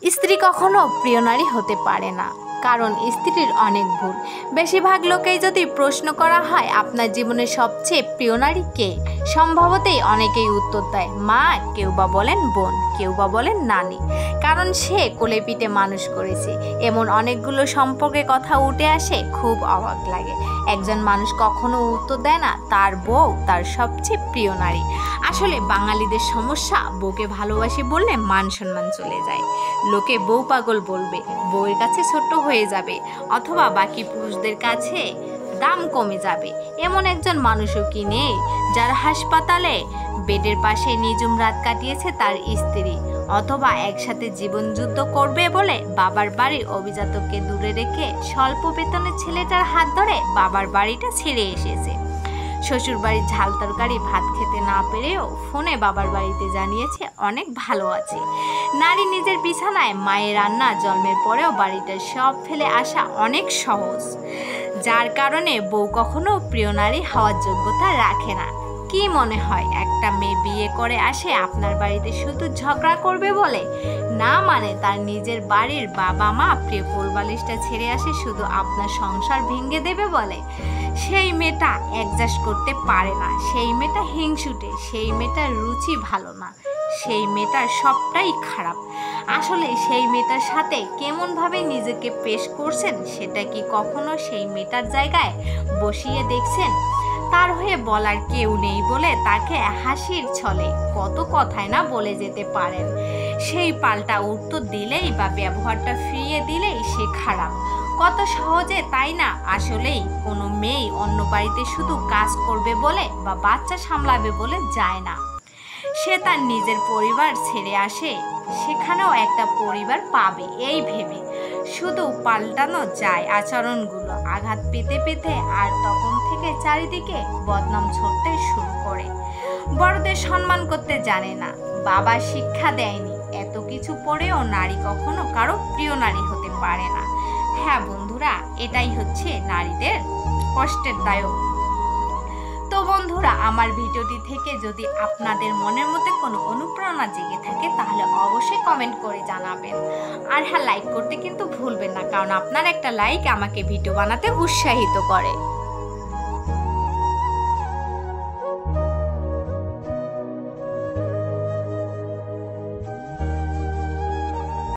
স্ত্রী কখনো প্রিয় নারী হতে পারে না, কারণ স্ত্রীর অনেক ভুল। বেশিরভাগ লোকেই যদি প্রশ্ন করা হয় আপনার জীবনের সবচেয়ে প্রিয় নারী কে, সম্ভবতই অনেকেই উত্তর দেয় মা, কেউ বা বলেন বোন, কেউ বা বলেন নানি, কারণ সে কোলে পিঠে মানুষ করেছে। এমন অনেকগুলো সম্পর্কে কথা উঠে আসে, খুব অবাক লাগে। একজন মানুষ কখনো উত্তর দেয় না তার বউ তার সবচেয়ে প্রিয় নারী। আসলে বাঙালিদের সমস্যা, বউকে ভালোবাসি বললে মান সম্মান চলে যায়, লোকে বউ পাগল বলবে, বউয়ের কাছে ছোট্ট হয়ে যাবে, অথবা বাকি পুরুষদের কাছে দাম কমে যাবে। এমন একজন মানুষও কি নেই যার হাসপাতালে বেডের পাশে নিঝুম রাত কাটিয়েছে তার স্ত্রী, অথবা একসাথে জীবন যুদ্ধ করবে বলে বাবার বাড়ির অভিজাতকে দূরে রেখে স্বল্প বেতনের ছেলেটার হাত ধরে বাবার বাড়িটা ছেড়ে এসেছে। শ্বশুর বাড়ির ঝাল তরকারি ভাত খেতে না পেরেও ফোনে বাবার বাড়িতে জানিয়েছে অনেক ভালো আছে। নারী নিজের বিছানায় মায়ের রান্না জন্মের পরেও বাড়িটার সব ফেলে আসা অনেক সহজ, যার কারণে বউ কখনো প্রিয় নারী হওয়ার যোগ্যতা রাখে না। কি মনে হয় একটা মেয়ে বিয়ে করে আসে আপনার বাড়িতে শুধু ঝগড়া করবে বলে? না, মানে তার নিজের বাড়ির বাবা মা প্রিয় কোলবালিশটা ছেড়ে আসে শুধু আপনার সংসার ভেঙে দেবে বলে? সেই মেয়েটা অ্যাডজাস্ট করতে পারে না, সেই মেয়েটা হিংসুটে, সেই মেয়েটার রুচি ভালো না, সেই মেয়েটার সবটাই খারাপ। আসলে সেই মেয়েটার সাথে কেমনভাবে নিজেকে পেশ করছেন সেটা কি কখনো সেই মেয়েটার জায়গায় বসিয়ে দেখছেন? তার হয়ে বলার কেউ নেই বলে তাকে হাসির ছলে কত কথাই না বলে যেতে পারেন। সেই পাল্টা উত্তর দিলেই বা ব্যবহারটা ফিরিয়ে দিলেই সে খারাপ। কত সহজে, তাই না? আসলেই কোনো মেয়ে অন্য বাড়িতে শুধু কাজ করবে বলে বা বাচ্চা সামলাবে বলে যায় না। সে তার নিজের পরিবার ছেড়ে আসে সেখানেও একটা পরিবার পাবে এই ভেবে, শুধু পাল্টানো যায় আচরণগুলো আঘাত পেতে পেতে, আর তখন থেকে চারিদিকে বদনাম ছড়তে শুরু করে। বড়দের সম্মান করতে জানে না, বাবা শিক্ষা দেয়নি, এত কিছু পরেও নারী কখনো কারো প্রিয় নারী হতে পারে না। হ্যাঁ বন্ধুরা, এটাই হচ্ছে নারীদের কষ্টের দায়ক। তো বন্ধুরা, আমার ভিডিওটি থেকে যদি আপনাদের মনের মধ্যে কোনো অনুপ্রেরণা জেগে থাকে তাহলে অবশ্যই কমেন্ট করে জানাবেন। আর হ্যাঁ, লাইক করতে কিন্তু ভুলবেন না, কারণ আপনার একটা লাইক আমাকে ভিডিও বানাতে উৎসাহিত করে।